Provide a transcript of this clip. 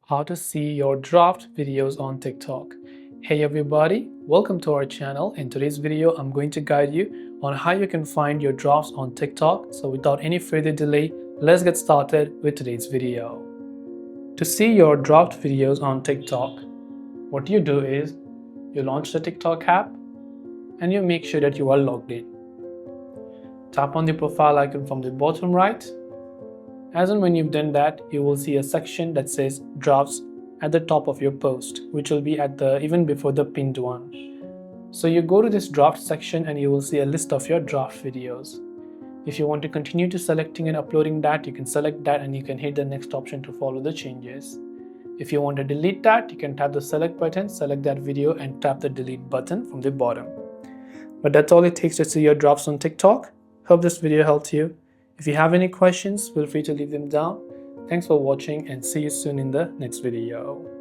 how to see your draft videos on TikTok. Hey everybody, welcome to our channel. In today's video, I'm going to guide you on how you can find your drafts on TikTok. So without any further delay, let's get started with today's video. To see your draft videos on TikTok, what you do is you launch the TikTok app and you make sure that you are logged in. Tap on the profile icon from the bottom right. As and when you've done that, you will see a section that says drafts at the top of your post, which will be at the even before the pinned one. So you go to this draft section and you will see a list of your draft videos. If you want to continue to selecting and uploading that, you can select that and you can hit the next option to follow the changes. If you want to delete that, you can tap the select button, select that video and tap the delete button from the bottom. But that's all it takes to see your drafts on TikTok. Hope this video helped you. If you have any questions, feel free to leave them down. Thanks for watching and see you soon in the next video.